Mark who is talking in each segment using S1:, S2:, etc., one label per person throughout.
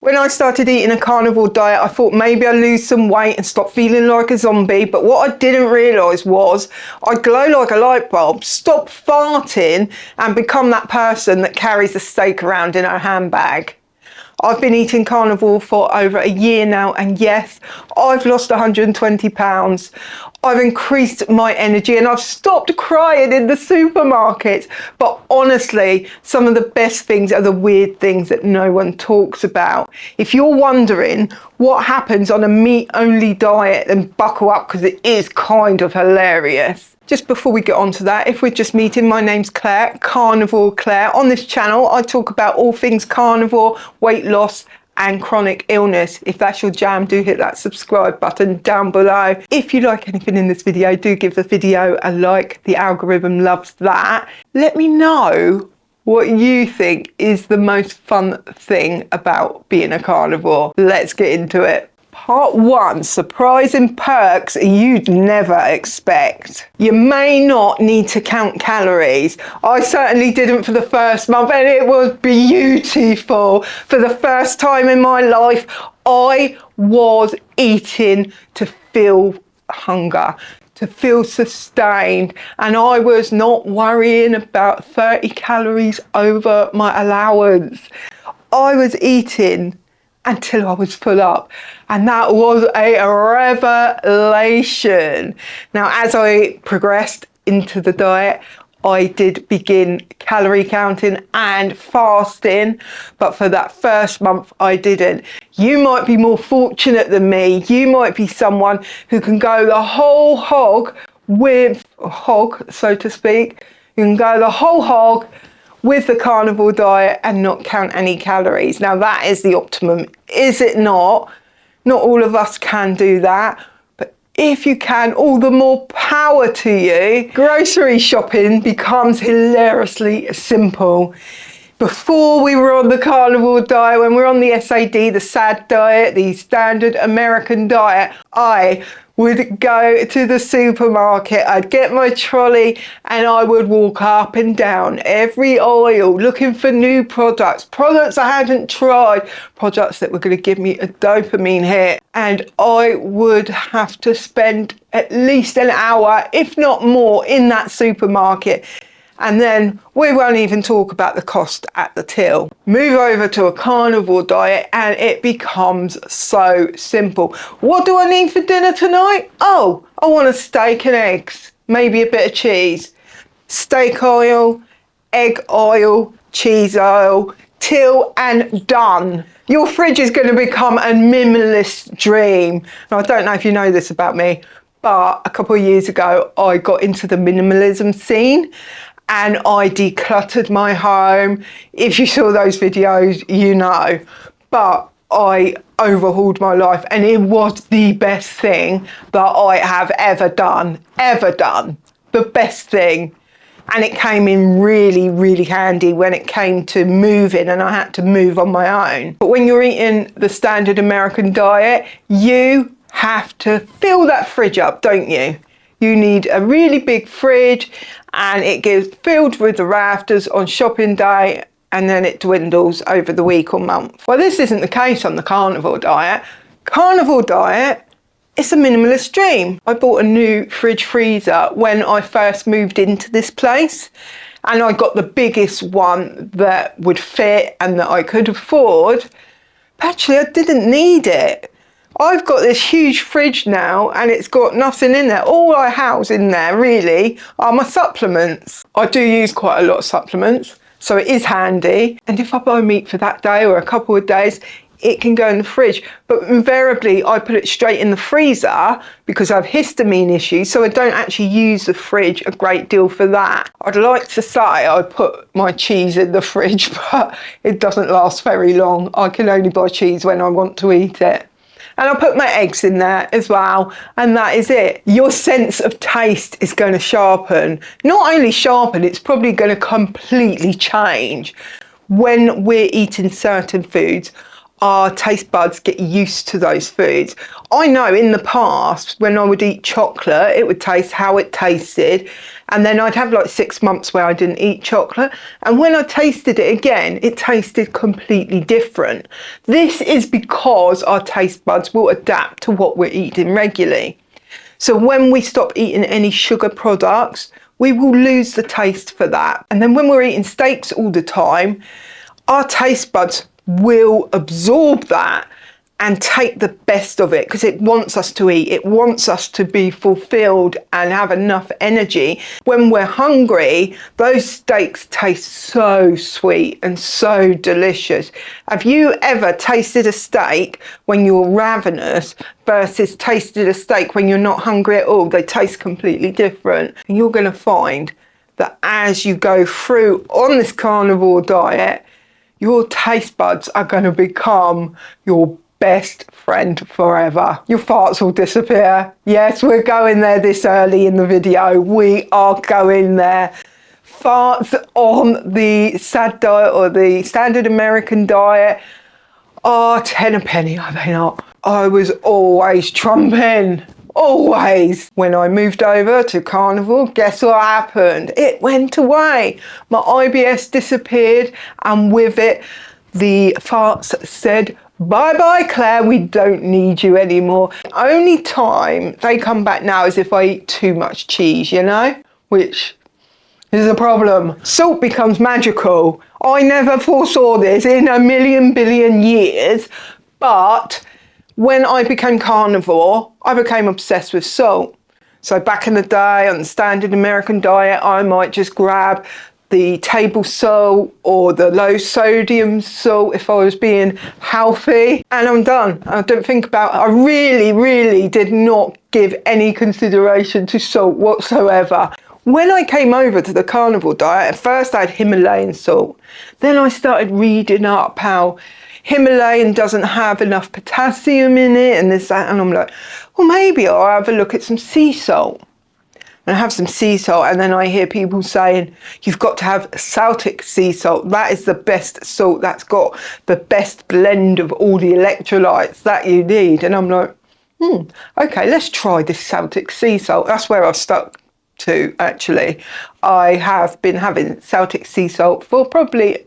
S1: When I started eating a carnivore diet, I thought maybe I'd lose some weight and stop feeling like a zombie. But what I didn't realise was I'd glow like a light bulb, stop farting and become that person that carries a steak around in her handbag. I've been eating carnivore for over a year now, and yes, I've lost 120 pounds. I've increased my energy and I've stopped crying in the supermarket. But honestly, some of the best things are the weird things that no one talks about. If you're wondering what happens on a meat-only diet, then buckle up because it is kind of hilarious. Just before we get on to that, if we're just meeting, my name's Claire, Carnivore Claire. On this channel, I talk about all things carnivore, weight loss, and chronic illness. If that's your jam, do hit that subscribe button down below. If you like anything in this video, do give the video a like. The algorithm loves that. Let me know what you think is the most fun thing about being a carnivore. Let's get into it. Part 1, surprising perks you'd never expect. You may not need to count calories. I certainly didn't for the first month, and it was beautiful. For the first time in my life, I was eating to feel hunger, to feel sustained, and I was not worrying about 30 calories over my allowance. I was eating until I was full up, and that was a revelation. Now, as I progressed into the diet, I did begin calorie counting and fasting, but for that first month I didn't. You might be more fortunate than me. You might be someone who can go the whole hog with a hog, so to speak. You can go the whole hog with the carnivore diet and not count any calories. Now that is the optimum, is it not? Not all of us can do that, but if you can, all the more power to you. Grocery shopping becomes hilariously simple. Before we were on the carnivore diet, when we were on the SAD, the SAD diet, the standard American diet, I would go to the supermarket, I'd get my trolley and I would walk up and down every aisle looking for new products I hadn't tried, products that were going to give me a dopamine hit. And I would have to spend at least an hour, if not more, in that supermarket. And then we won't even talk about the cost at the till. Move over to a carnivore diet and it becomes so simple. What do I need for dinner tonight? Oh, I want a steak and eggs, maybe a bit of cheese. Steak aisle, egg aisle, cheese aisle, till and done. Your fridge is going to become a minimalist dream. Now, I don't know if you know this about me, but a couple of years ago, I got into the minimalism scene and I decluttered my home. If you saw those videos, you know. But I overhauled my life and it was the best thing that I have ever done. The best thing. And it came in really, really handy when it came to moving and I had to move on my own. But when you're eating the standard American diet, you have to fill that fridge up, don't you? You need a really big fridge and it gets filled with the rafters on shopping day and then it dwindles over the week or month. Well, this isn't the case on the carnivore diet. Carnivore diet, it's a minimalist dream. I bought a new fridge freezer when I first moved into this place and I got the biggest one that would fit and that I could afford. But actually, I didn't need it. I've got this huge fridge now and it's got nothing in there. All I house in there really are my supplements. I do use quite a lot of supplements, so it is handy. And if I buy meat for that day or a couple of days, it can go in the fridge. But invariably I put it straight in the freezer because I have histamine issues, so I don't actually use the fridge a great deal for that. I'd like to say I put my cheese in the fridge, but it doesn't last very long. I can only buy cheese when I want to eat it. And I'll put my eggs in there as well, and that is it. Your sense of taste is going to sharpen. Not only sharpen, it's probably going to completely change. When we're eating certain foods, our taste buds get used to those foods. I know in the past when I would eat chocolate, it would taste how it tasted, and then I'd have like 6 months where I didn't eat chocolate, and when I tasted it again, it tasted completely different. This is because our taste buds will adapt to what we're eating regularly. So when we stop eating any sugar products, we will lose the taste for that. And then when we're eating steaks all the time, our taste buds will absorb that and take the best of it because it wants us to eat. It wants us to be fulfilled and have enough energy. When we're hungry, those steaks taste so sweet and so delicious. Have you ever tasted a steak when you're ravenous versus tasted a steak when you're not hungry at all? They taste completely different. And you're going to find that as you go through on this carnivore diet, your taste buds are going to become your best friend forever. Your farts will disappear. Yes, we're going there this early in the video. We are going there. Farts on the SAD diet or the standard American diet are 10 a penny, are they not? I was always trumping. Always. When I moved over to carnivore, guess what happened? It went away. My IBS disappeared, and with it, the farts said, bye-bye, Claire, we don't need you anymore. Only time they come back now is if I eat too much cheese, you know, which is a problem. Salt becomes magical. I never foresaw this in a million billion years, but when I became carnivore, I became obsessed with salt. So back in the day on the standard American diet, I might just grab the table salt or the low sodium salt if I was being healthy, and I'm done. I don't think about it. I really did not give any consideration to salt whatsoever. When I came over to the carnivore diet, at first I had Himalayan salt. Then I started reading up how Himalayan doesn't have enough potassium in it and this, that, and I'm like, well, maybe I'll have a look at some sea salt. And I have some sea salt, and then I hear people saying, you've got to have Celtic sea salt. That is the best salt. That's got the best blend of all the electrolytes that you need. And I'm like, okay, let's try this Celtic sea salt. That's where I've stuck to, actually. I have been having Celtic sea salt for probably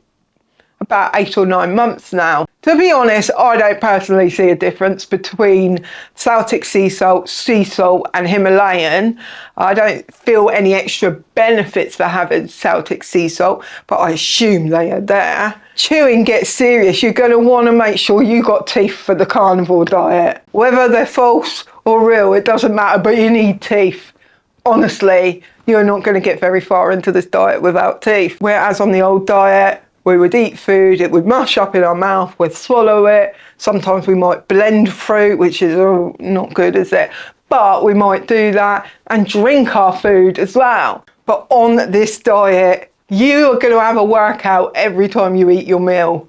S1: about 8 or 9 months now. To be honest, I don't personally see a difference between Celtic sea salt, and Himalayan. I don't feel any extra benefits for having Celtic sea salt, but I assume they are there. Chewing gets serious. You're going to want to make sure you got teeth for the carnivore diet. Whether they're false or real, it doesn't matter, but you need teeth. Honestly, you're not going to get very far into this diet without teeth. Whereas on the old diet, we would eat food, it would mush up in our mouth, we'd swallow it. Sometimes we might blend fruit, which is not good, is it? But we might do that and drink our food as well. But on this diet, you are going to have a workout every time you eat your meal,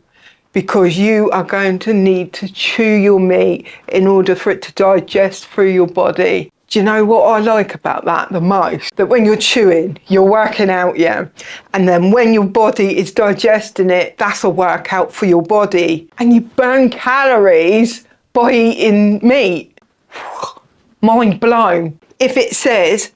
S1: because you are going to need to chew your meat in order for it to digest through your body. Do you know what I like about that the most? That when you're chewing, you're working out, yeah. And then when your body is digesting it, that's a workout for your body. And you burn calories by eating meat. Mind blown. If it says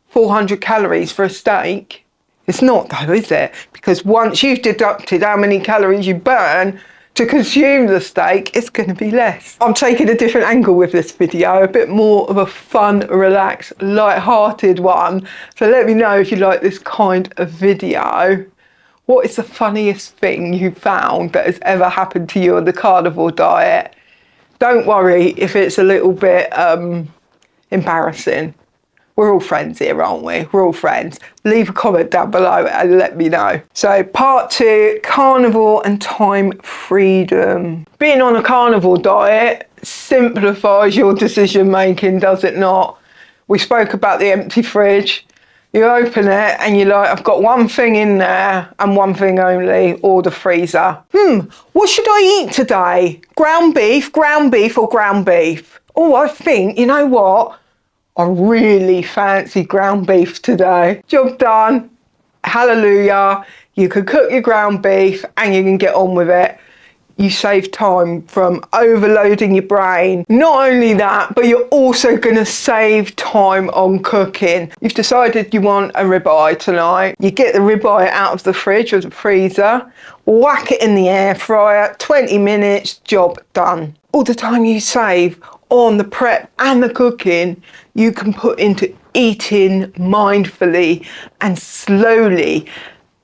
S1: 400 calories for a steak, it's not though, is it? Because once you've deducted how many calories you burn to consume the steak, it's going to be less. I'm taking a different angle with this video, a bit more of a fun, relaxed, light-hearted one. So let me know if you like this kind of video. What is the funniest thing you found that has ever happened to you on the carnivore diet? Don't worry if it's a little bit embarrassing. We're all friends here, aren't we? We're all friends. Leave a comment down below and let me know. So part 2, carnivore and time freedom. Being on a carnivore diet simplifies your decision making, does it not? We spoke about the empty fridge. You open it and you're like, I've got one thing in there and one thing only, or the freezer. What should I eat today? Ground beef or ground beef? Oh, I think, you know what? I really fancy ground beef today. Job done. Hallelujah. You can cook your ground beef and you can get on with it. you save time from overloading your brain. Not only that, but you're also going to save time on cooking. You've decided you want a ribeye tonight. You get the ribeye out of the fridge or the freezer, whack it in the air fryer, 20 minutes, job done. All the time you save on the prep and the cooking, you can put into eating mindfully and slowly,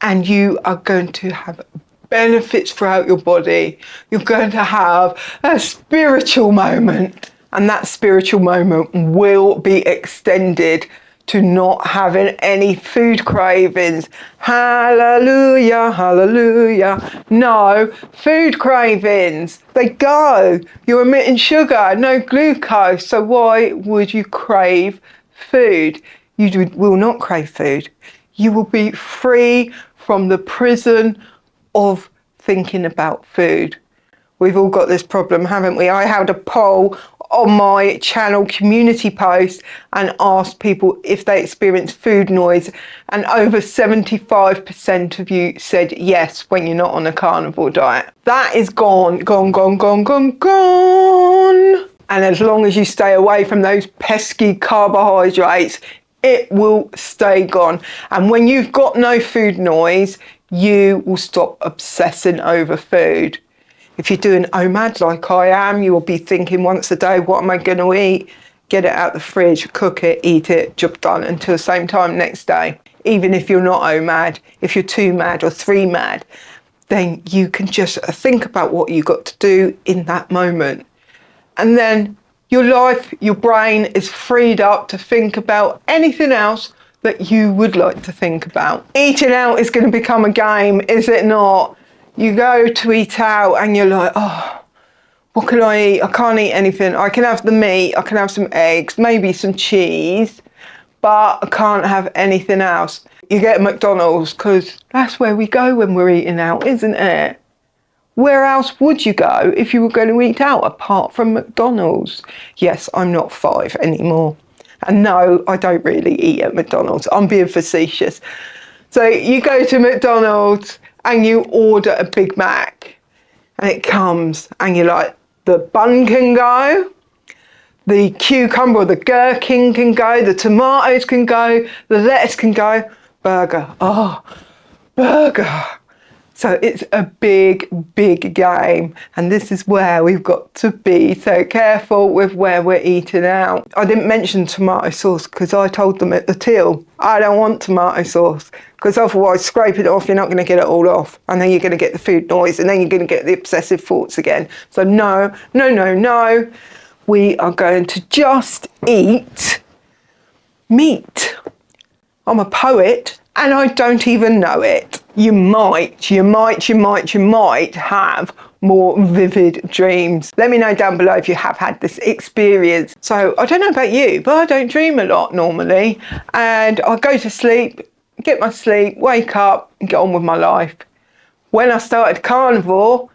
S1: and you are going to have benefits throughout your body. You're going to have a spiritual moment, and that spiritual moment will be extended to not having any food cravings. Hallelujah, hallelujah. No food cravings. They go. You're emitting sugar, no glucose. So why would you crave food? You will not crave food. You will be free from the prison of thinking about food. We've all got this problem, haven't we? I held a poll on my channel community post and asked people if they experience food noise, and over 75% of you said yes when you're not on a carnivore diet. That is gone. And as long as you stay away from those pesky carbohydrates, it will stay gone. And when you've got no food noise, you will stop obsessing over food. If you're doing OMAD like I am, you will be thinking once a day, what am I going to eat? Get it out the fridge, cook it, eat it, job done, until the same time next day. Even if you're not OMAD, if you're 2 MAD or 3 MAD, then you can just think about what you got to do in that moment. And then your life, your brain is freed up to think about anything else that you would like to think about. Eating out is going to become a game, is it not? You go to eat out and you're like, oh, what can I eat? I can't eat anything. I can have the meat, I can have some eggs, maybe some cheese, but I can't have anything else. You get McDonald's because that's where we go when we're eating out, isn't it? Where else would you go if you were going to eat out apart from McDonald's? Yes, I'm not 5 anymore. And no, I don't really eat at McDonald's. I'm being facetious. So you go to McDonald's and you order a Big Mac, and it comes and you're like, the bun can go, the cucumber or the gherkin can go, the tomatoes can go, the lettuce can go, burger. Oh, burger. So it's a big, big game, and this is where we've got to be so careful with where we're eating out. I didn't mention tomato sauce because I told them at the till, I don't want tomato sauce, because otherwise scrape it off, you're not going to get it all off, and then you're going to get the food noise, and then you're going to get the obsessive thoughts again. So no, we are going to just eat meat. I'm a poet, and I don't even know it. You might have more vivid dreams. Let me know down below if you have had this experience. So I don't know about you, but I don't dream a lot normally. And I go to sleep, get my sleep, wake up and get on with my life. When I started carnivore,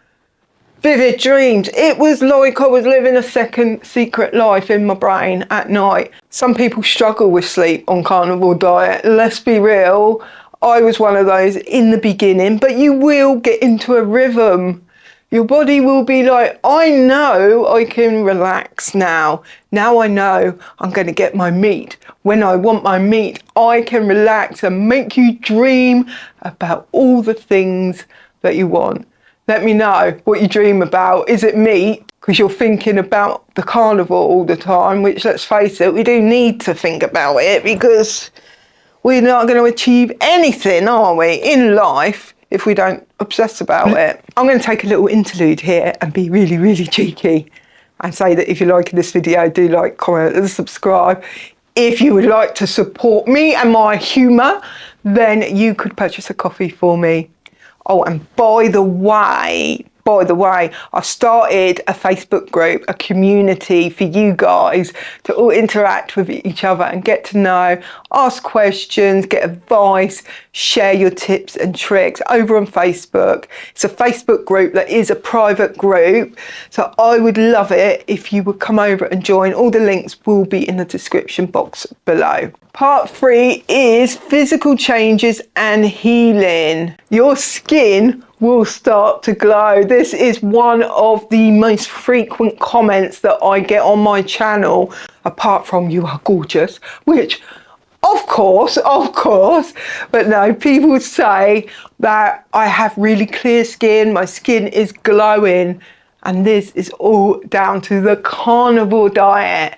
S1: vivid dreams. It was like I was living a second secret life in my brain at night. Some people struggle with sleep on carnivore diet. Let's be real. I was one of those in the beginning, but you will get into a rhythm. Your body will be like, I know I can relax now. Now I know I'm going to get my meat. When I want my meat, I can relax and make you dream about all the things that you want. Let me know what you dream about. Is it meat? Because you're thinking about the carnivore all the time, which, let's face it, we do need to think about it, because we're not going to achieve anything, are we, in life if we don't obsess about it. I'm going to take a little interlude here and be really, really cheeky and say that if you're liking this video, do like, comment and subscribe. If you would like to support me and my humour, then you could purchase a coffee for me. Oh, and by the way, I've started a Facebook group, a community for you guys to all interact with each other and get to know, ask questions, get advice, share your tips and tricks over on Facebook. It's a Facebook group that is a private group, so I would love it if you would come over and join. All the links will be in the description box below. Part 3 is physical changes and healing. Your skin will start to glow. This is one of the most frequent comments that I get on my channel, apart from "you are gorgeous," which of course, but no, people say that I have really clear skin, my skin is glowing, and this is all down to the carnivore diet.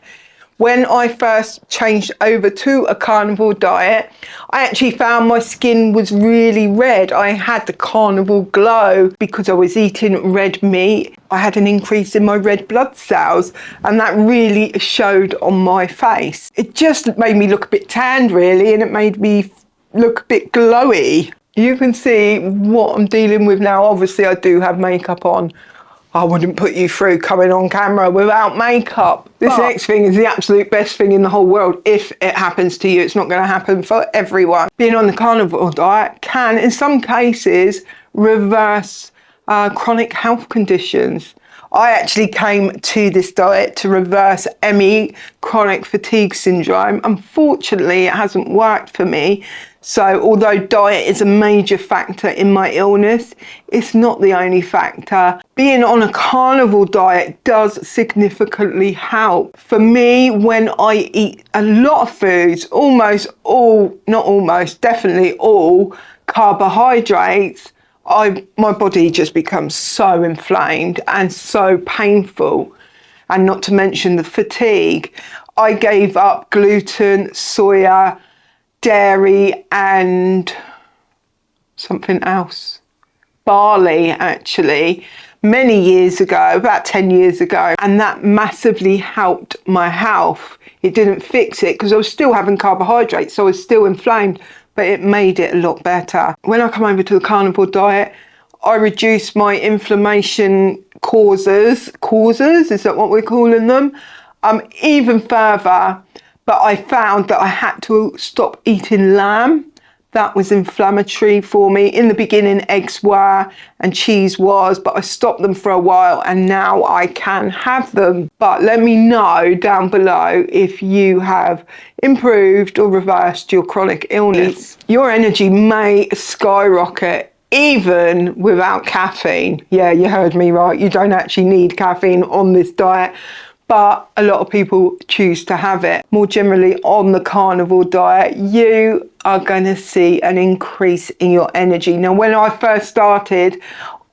S1: When I first changed over to a carnivore diet, I actually found my skin was really red. I had the carnivore glow because I was eating red meat. I had an increase in my red blood cells, and that really showed on my face. It just made me look a bit tanned, really, and it made me look a bit glowy. You can see what I'm dealing with now. Obviously, I do have makeup on. I wouldn't put you through coming on camera without makeup. This next thing is the absolute best thing in the whole world. If it happens to you, it's not going to happen for everyone. Being on the carnivore diet can, in some cases, reverse chronic health conditions. I actually came to this diet to reverse ME, chronic fatigue syndrome. Unfortunately, it hasn't worked for me. So although diet is a major factor in my illness, it's not the only factor. Being on a carnivore diet does significantly help. For me, when I eat a lot of foods, definitely all carbohydrates, my body just becomes so inflamed and so painful. And not to mention the fatigue. I gave up gluten, soya, dairy, and something else. Barley, actually, many years ago, about 10 years ago, and that massively helped my health. It didn't fix it because I was still having carbohydrates, so I was still inflamed, but it made it a lot better. When I come over to the carnivore diet, I reduced my inflammation causes, is that what we're calling them? Even further, but I found that I had to stop eating lamb. That was inflammatory for me. In the beginning, eggs were and cheese was, but I stopped them for a while and now I can have them. But let me know down below if you have improved or reversed your chronic illness. Your energy may skyrocket even without caffeine. Yeah, you heard me right. You don't actually need caffeine on this diet, but a lot of people choose to have it. More generally, on the carnivore diet, you are going to see an increase in your energy. Now, when I first started,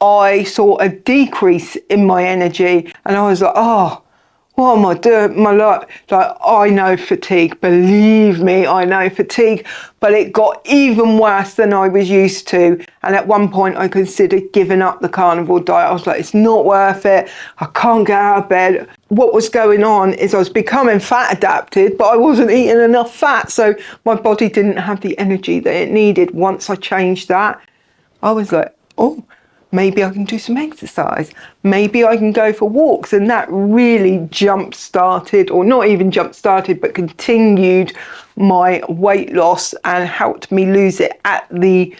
S1: I saw a decrease in my energy, and I was like, oh, what am I doing? My life, like, I know fatigue. Believe me, I know fatigue. But it got even worse than I was used to. And at one point, I considered giving up the carnivore diet. I was like, it's not worth it. I can't get out of bed. What was going on is I was becoming fat adapted, but I wasn't eating enough fat. So my body didn't have the energy that it needed. Once I changed that, I was like, oh, maybe I can do some exercise. Maybe I can go for walks. And that really jump-started, or not even jump-started, but continued my weight loss and helped me lose it at the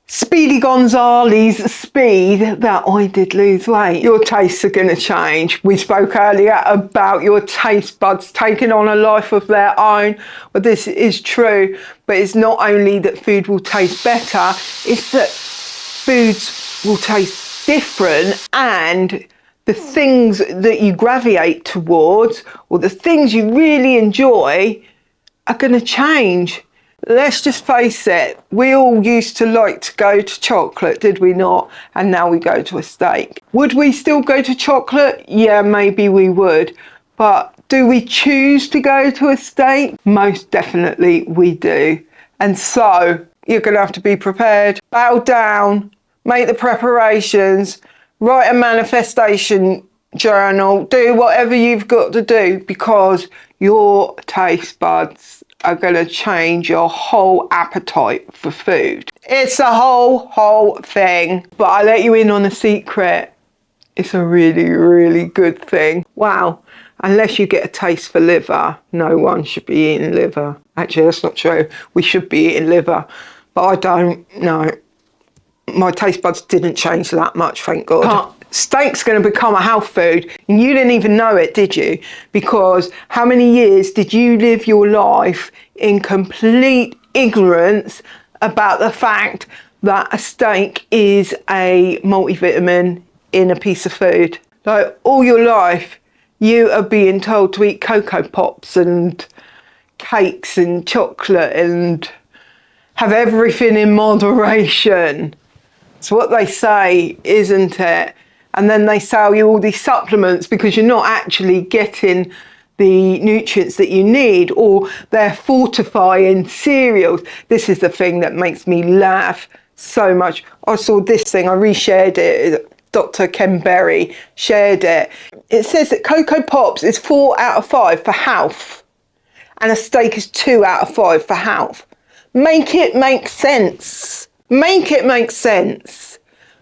S1: Speedy Gonzales speed that I did lose weight. Your tastes are going to change. We spoke earlier about your taste buds taking on a life of their own. Well, this is true, but it's not only that food will taste better, it's that foods will taste different, and the things that you gravitate towards or the things you really enjoy are going to change. Let's just face it, we all used to like to go to chocolate, did we not? And now we go to a steak. Would we still go to chocolate? Yeah, maybe we would. But do we choose to go to a steak? Most definitely we do. And so you're going to have to be prepared. Bow down, make the preparations, write a manifestation journal, do whatever you've got to do, because your taste buds are going to change your whole appetite for food. It's a whole thing. But I let you in on a secret. It's a really, really good thing. Wow. Unless you get a taste for liver, no one should be eating liver. Actually, that's not true. We should be eating liver. But I don't know. My taste buds didn't change that much, thank God. Steak's going to become a health food, and you didn't even know it, did you? Because how many years did you live your life in complete ignorance about the fact that a steak is a multivitamin in a piece of food. Like all your life, you are being told to eat Cocoa Pops and cakes and chocolate and have everything in moderation. It's what they say, isn't it? And then they sell you all these supplements because you're not actually getting the nutrients that you need, or they're fortifying cereals. This is the thing that makes me laugh so much. I saw this thing, I reshared it. Dr. Ken Berry shared it. It says that Cocoa Pops is 4 out of 5 for health, and a steak is 2 out of 5 for health. Make it make sense. Make it make sense.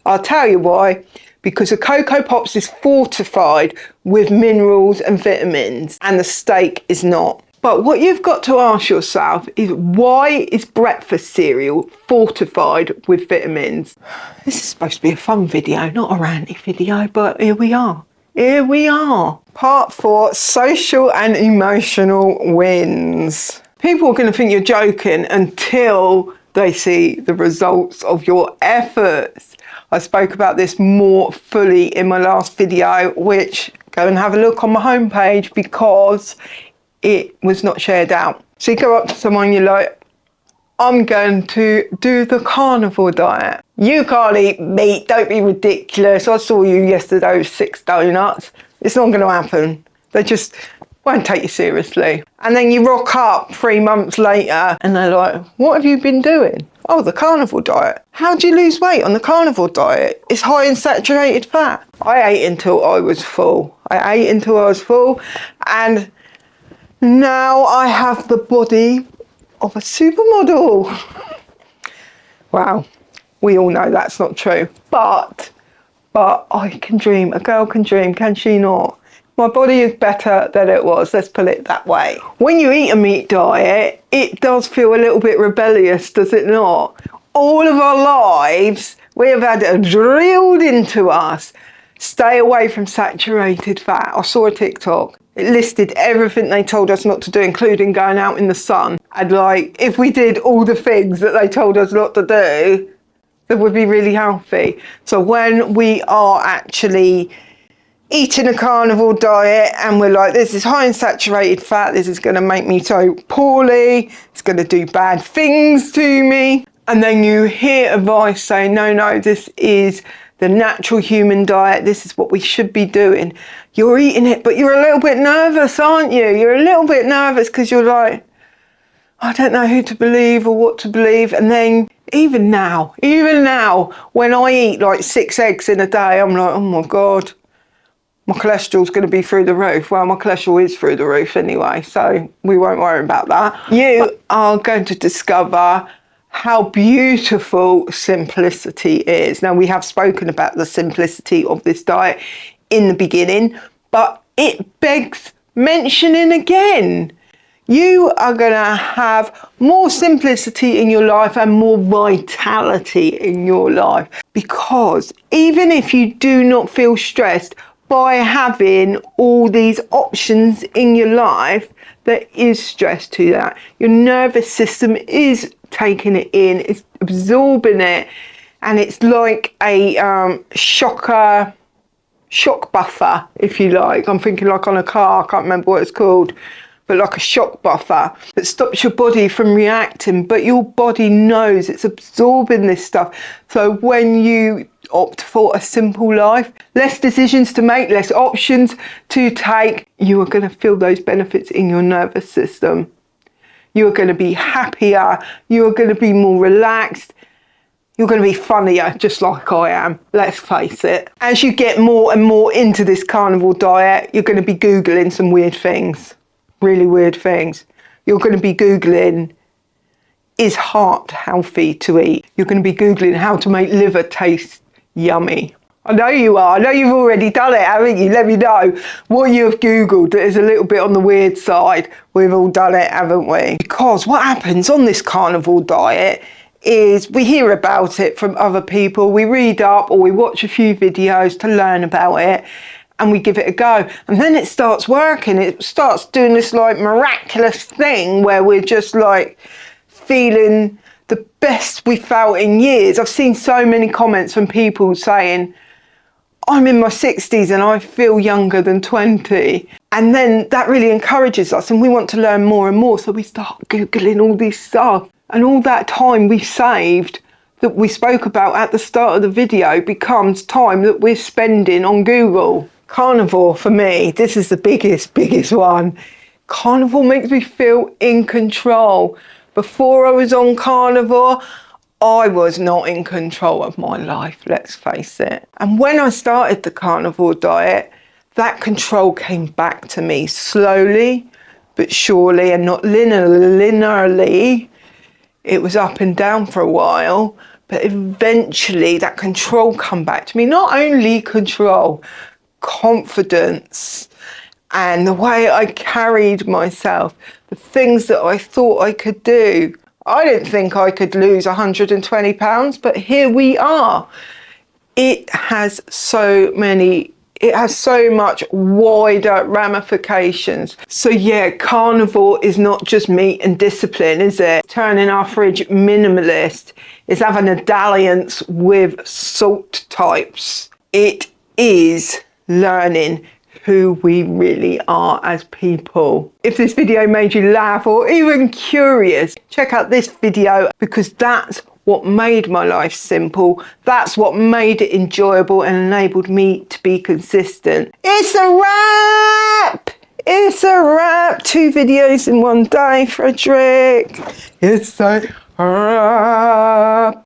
S1: I'll tell you why. Because the Cocoa Pops is fortified with minerals and vitamins, and the steak is not. But what you've got to ask yourself is, why is breakfast cereal fortified with vitamins? This is supposed to be a fun video, not a ranty video, but here we are. Here we are. Part 4, social and emotional wins. People are going to think you're joking until they see the results of your efforts. I spoke about this more fully in my last video, which go and have a look on my homepage because it was not shared out. So you go up to someone, you're like, I'm going to do the carnivore diet. You can't eat meat, don't be ridiculous. I saw you yesterday with 6 donuts. It's not going to happen. They just won't take you seriously. And then you rock up 3 months later and they're like, what have you been doing? Oh, the carnivore diet. How do you lose weight on the carnivore diet? It's high in saturated fat. I ate until I was full. And now I have the body of a supermodel. Wow, we all know that's not true. But I can dream. A girl can dream, can she not? My body is better than it was, let's put it that way. When you eat a meat diet, it does feel a little bit rebellious, does it not? All of our lives, we have had it drilled into us. Stay away from saturated fat. I saw a TikTok. It listed everything they told us not to do, including going out in the sun. And like, if we did all the things that they told us not to do, that would be really healthy. So when we are actually eating a carnivore diet and we're like, this is high in saturated fat, this is going to make me so poorly, it's going to do bad things to me, and then you hear advice saying, no, this is the natural human diet, this is what we should be doing. You're eating it, but you're a little bit nervous, aren't you? You're a little bit nervous because you're like, I don't know who to believe or what to believe. And then even now, when I eat like 6 eggs in a day, I'm like, oh my God, my cholesterol's going to be through the roof. Well, my cholesterol is through the roof anyway, so we won't worry about that. You are going to discover how beautiful simplicity is. Now, we have spoken about the simplicity of this diet in the beginning, but it begs mentioning again. You are going to have more simplicity in your life and more vitality in your life, because even if you do not feel stressed by having all these options in your life, there is stress to that. Your nervous system is taking it in, it's absorbing it, and it's like a shock buffer, if you like. I'm thinking like on a car, I can't remember what it's called, but like a shock buffer that stops your body from reacting, but your body knows it's absorbing this stuff. So when you opt for a simple life, less decisions to make, less options to take, you are going to feel those benefits in your nervous system. You are going to be happier, you are going to be more relaxed, you're going to be funnier, just like I am, let's face it. As you get more and more into this carnivore diet, you're going to be Googling some weird things, really weird things. You're going to be Googling, is heart healthy to eat? You're going to be Googling how to make liver taste yummy. I know you are. I know you've already done it, haven't you? Let me know what you've Googled that is a little bit on the weird side. We've all done it, haven't we? Because what happens on this carnivore diet is we hear about it from other people, we read up or we watch a few videos to learn about it, and we give it a go. And then it starts working. It starts doing this like miraculous thing where we're just like feeling the best we felt in years. I've seen so many comments from people saying, I'm in my 60s and I feel younger than 20. And then that really encourages us and we want to learn more and more. So we start Googling all this stuff. And all that time we saved that we spoke about at the start of the video becomes time that we're spending on Google. Carnivore for me, this is the biggest one. Carnivore makes me feel in control. Before I was on Carnivore, I was not in control of my life, let's face it. And when I started the Carnivore diet, that control came back to me slowly but surely, and not linearly. It was up and down for a while, but eventually that control come back to me. Not only control, confidence, and the way I carried myself, the things that I thought I could do. I didn't think I could lose 120 pounds, but here we are. It has so much wider ramifications. So yeah, Carnivore is not just meat and discipline, is it? Turning our fridge minimalist is having a dalliance with salt types. It is learning who we really are as people. If this video made you laugh or even curious, check out this video, because that's what made my life simple. That's what made it enjoyable and enabled me to be consistent. It's a wrap! It's a wrap! 2 videos in one day, Frederick. It's a wrap.